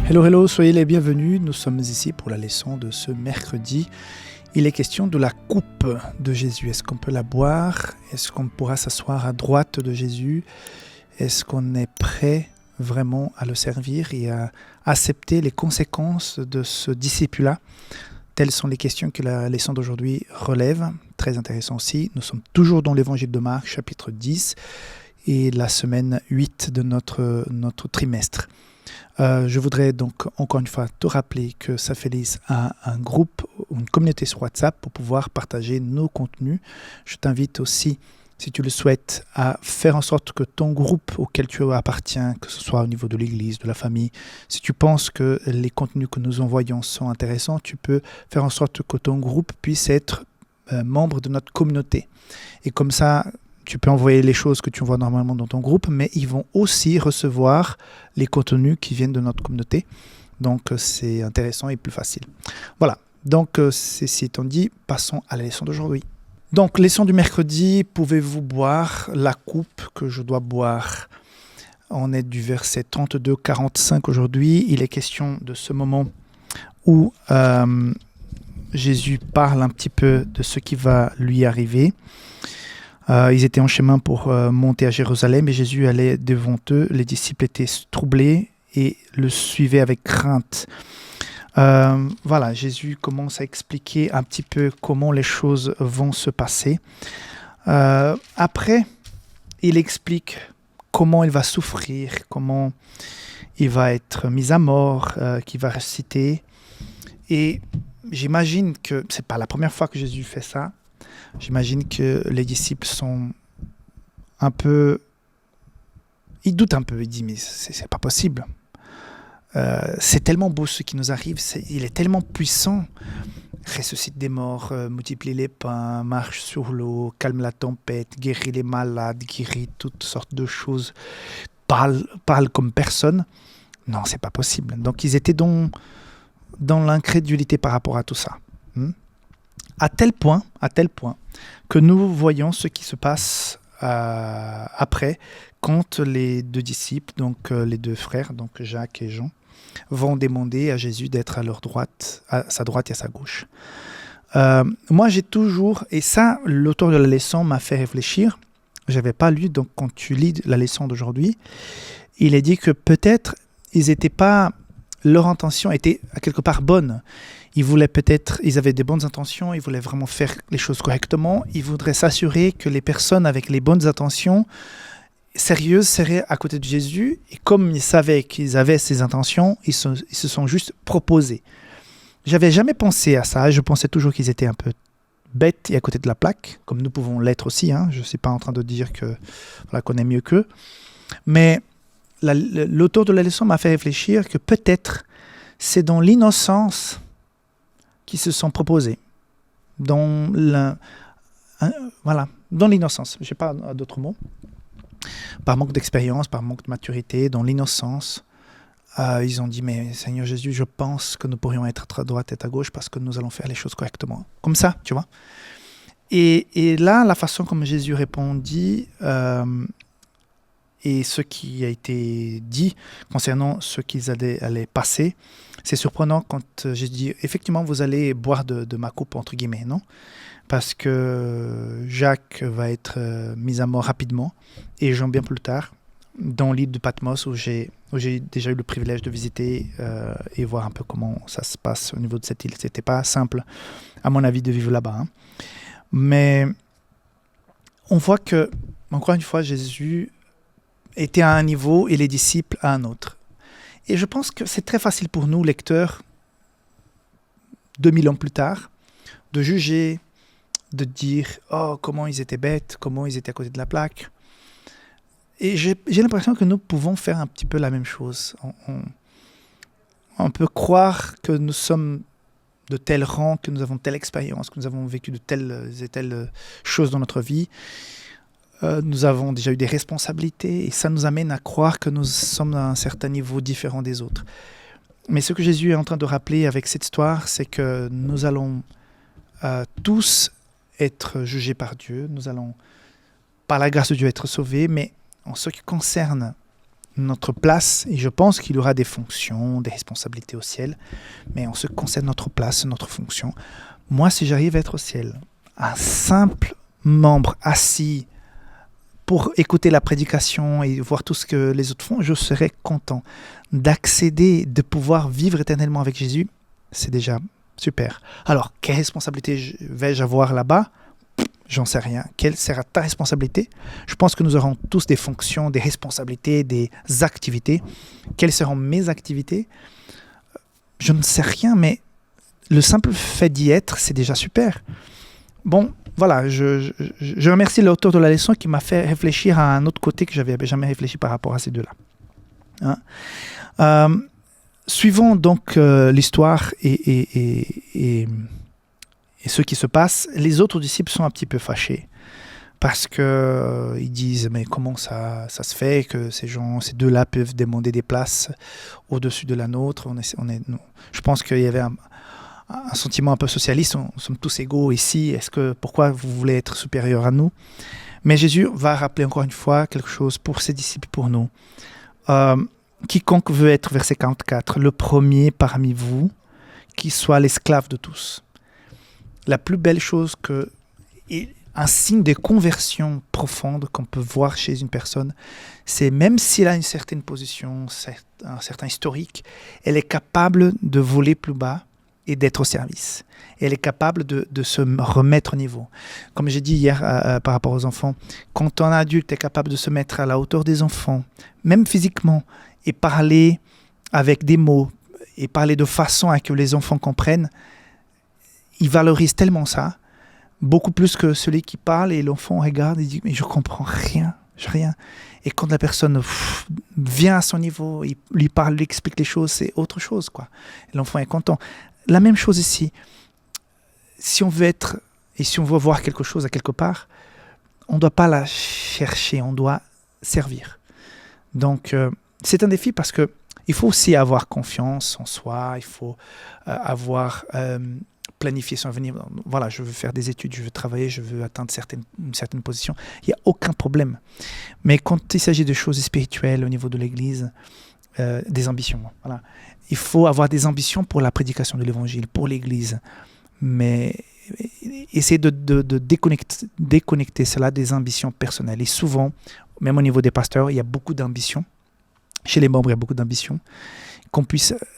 Hello, hello, soyez les bienvenus. Nous sommes ici pour la leçon de ce mercredi. Il est question de la coupe de Jésus. Est-ce qu'on peut la boire? Est-ce qu'on pourra s'asseoir à droite de Jésus? Est-ce qu'on est prêt vraiment à le servir et à accepter les conséquences de ce disciple-là? Telles sont les questions que la leçon d'aujourd'hui relève. Très intéressant aussi. Nous sommes toujours dans l'évangile de Marc, chapitre 10 et la semaine 8 de notre trimestre. Je voudrais donc encore une fois te rappeler que Safélis a un groupe, une communauté sur WhatsApp pour pouvoir partager nos contenus. Je t'invite aussi, si tu le souhaites, à faire en sorte que ton groupe auquel tu appartiens, que ce soit au niveau de l'église, de la famille, si tu penses que les contenus que nous envoyons sont intéressants, tu peux faire en sorte que ton groupe puisse être membre de notre communauté. Et comme ça, tu peux envoyer les choses que tu envoies normalement dans ton groupe, mais ils vont aussi recevoir les contenus qui viennent de notre communauté. Donc, c'est intéressant et plus facile. Voilà. Donc, ceci étant dit, passons à la leçon d'aujourd'hui. Donc, leçon du mercredi, pouvez-vous boire la coupe que je dois boire? On est du verset 32-45 aujourd'hui. Il est question de ce moment où Jésus parle un petit peu de ce qui va lui arriver. Ils étaient en chemin pour monter à Jérusalem et Jésus allait devant eux. Les disciples étaient troublés et le suivaient avec crainte. Voilà, Jésus commence à expliquer un petit peu comment les choses vont se passer. Après, il explique comment il va souffrir, comment il va être mis à mort, qu'il va ressusciter. Et j'imagine que ce n'est pas la première fois que Jésus fait ça. J'imagine que les disciples sont un peu... Ils doutent un peu, ils disent, mais c'est pas possible. C'est tellement beau ce qui nous arrive, il est tellement puissant. Ressuscite des morts, multiplie les pains, marche sur l'eau, calme la tempête, guérit les malades, guérit toutes sortes de choses, parle comme personne. Non, c'est pas possible. Donc ils étaient dans l'incrédulité par rapport à tout ça. À tel point que nous voyons ce qui se passe après, quand les deux disciples, donc les deux frères, donc Jacques et Jean, vont demander à Jésus d'être à leur droite, à sa droite et à sa gauche. Moi, j'ai toujours, et ça, l'auteur de la leçon m'a fait réfléchir, je n'avais pas lu, donc quand tu lis la leçon d'aujourd'hui, il est dit que peut-être leur intention était à quelque part bonne. Ils avaient des bonnes intentions, ils voulaient vraiment faire les choses correctement. Ils voudraient s'assurer que les personnes avec les bonnes intentions sérieuses seraient à côté de Jésus. Et comme ils savaient qu'ils avaient ces intentions, ils se sont juste proposés. J'avais jamais pensé à ça. Je pensais toujours qu'ils étaient un peu bêtes et à côté de la plaque, comme nous pouvons l'être aussi. Je ne suis pas en train de dire qu'on est mieux qu'eux. Mais l'auteur de la leçon m'a fait réfléchir que peut-être c'est dans l'innocence qui se sont proposés, dans l'innocence, je n'ai pas d'autres mots, par manque d'expérience, par manque de maturité, dans l'innocence, ils ont dit, mais Seigneur Jésus, je pense que nous pourrions être à droite et à gauche parce que nous allons faire les choses correctement. Comme ça, tu vois. Et là, la façon comme Jésus répondit, et ce qui a été dit concernant ce qu'ils allaient passer, c'est surprenant quand j'ai dit, effectivement, vous allez boire de ma coupe, entre guillemets, non? Parce que Jacques va être mis à mort rapidement, et Jean bien plus tard, dans l'île de Patmos, où j'ai déjà eu le privilège de visiter et voir un peu comment ça se passe au niveau de cette île. C'était pas simple, à mon avis, de vivre là-bas. Mais on voit que, encore une fois, Jésus était à un niveau et les disciples à un autre. Et je pense que c'est très facile pour nous, lecteurs, 2000 ans plus tard, de juger, de dire « Oh, comment ils étaient bêtes, comment ils étaient à côté de la plaque ». Et j'ai l'impression que nous pouvons faire un petit peu la même chose. On peut croire que nous sommes de tel rang, que nous avons telle expérience, que nous avons vécu de telles et telles choses dans notre vie. Nous avons déjà eu des responsabilités et ça nous amène à croire que nous sommes à un certain niveau différent des autres. Mais ce que Jésus est en train de rappeler avec cette histoire, c'est que nous allons tous être jugés par Dieu. Nous allons, par la grâce de Dieu, être sauvés. Mais en ce qui concerne notre place, et je pense qu'il y aura des fonctions, des responsabilités au ciel, mais en ce qui concerne notre place, notre fonction, moi, si j'arrive à être au ciel, un simple membre assis pour écouter la prédication et voir tout ce que les autres font, je serais content d'accéder, de pouvoir vivre éternellement avec Jésus. C'est déjà super. Alors, quelle responsabilité vais-je avoir là-bas? J'en sais rien. Quelle sera ta responsabilité? Je pense que nous aurons tous des fonctions, des responsabilités, des activités. Quelles seront mes activités? Je ne sais rien, mais le simple fait d'y être, c'est déjà super. Bon, voilà, je remercie l'auteur de la leçon qui m'a fait réfléchir à un autre côté que je n'avais jamais réfléchi par rapport à ces deux-là. Suivons donc l'histoire et ce qui se passe. Les autres disciples sont un petit peu fâchés parce qu'ils disent mais comment ça se fait que ces deux-là peuvent demander des places au-dessus de la nôtre. Je pense qu'il y avait un sentiment un peu socialiste, nous sommes tous égaux ici, pourquoi vous voulez être supérieurs à nous? Mais Jésus va rappeler encore une fois quelque chose pour ses disciples et pour nous. Quiconque veut être, verset 44, le premier parmi vous, qui soit l'esclave de tous. La plus belle chose et un signe de conversion profonde qu'on peut voir chez une personne, c'est même s'il a une certaine position, un certain historique, elle est capable de voler plus bas et d'être au service. Elle est capable de se remettre au niveau. Comme j'ai dit hier par rapport aux enfants, quand un adulte est capable de se mettre à la hauteur des enfants, même physiquement, et parler avec des mots, et parler de façon à que les enfants comprennent, il valorise tellement ça, beaucoup plus que celui qui parle et l'enfant regarde et dit « mais je comprends rien. » Et quand la personne vient à son niveau, il lui parle, lui explique les choses, c'est autre chose, quoi. L'enfant est content. La même chose ici. Si on veut être et si on veut voir quelque chose à quelque part, on ne doit pas la chercher, on doit servir. Donc, c'est un défi parce qu'il faut aussi avoir confiance en soi, il faut avoir planifié son avenir. Voilà, je veux faire des études, je veux travailler, je veux atteindre une certaine position. Il n'y a aucun problème. Mais quand il s'agit de choses spirituelles au niveau de l'Église, des ambitions, voilà. Il faut avoir des ambitions pour la prédication de l'Évangile, pour l'Église. Mais essayer de déconnecter cela des ambitions personnelles. Et souvent, même au niveau des pasteurs, il y a beaucoup d'ambitions. Chez les membres, il y a beaucoup d'ambitions.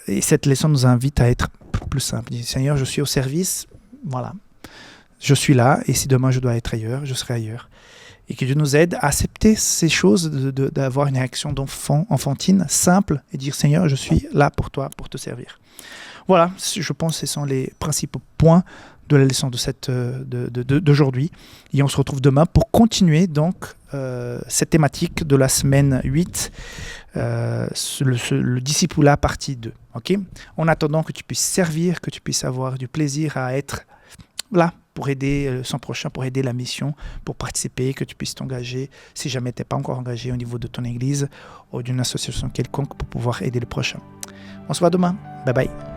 Et cette leçon nous invite à être plus simple. Seigneur, je suis au service, voilà. Je suis là, et si demain je dois être ailleurs, je serai ailleurs. Et que Dieu nous aide à accepter ces choses, d'avoir une réaction enfantine, simple, et dire Seigneur, je suis là pour toi, pour te servir. Voilà, je pense que ce sont les principaux points de la leçon d'aujourd'hui. Et on se retrouve demain pour continuer donc cette thématique de la semaine 8, le discipulat partie 2. Okay? En attendant que tu puisses servir, que tu puisses avoir du plaisir à être là pour aider son prochain, pour aider la mission, pour participer, que tu puisses t'engager, si jamais tu n'es pas encore engagé au niveau de ton église ou d'une association quelconque pour pouvoir aider le prochain. On se voit demain. Bye bye.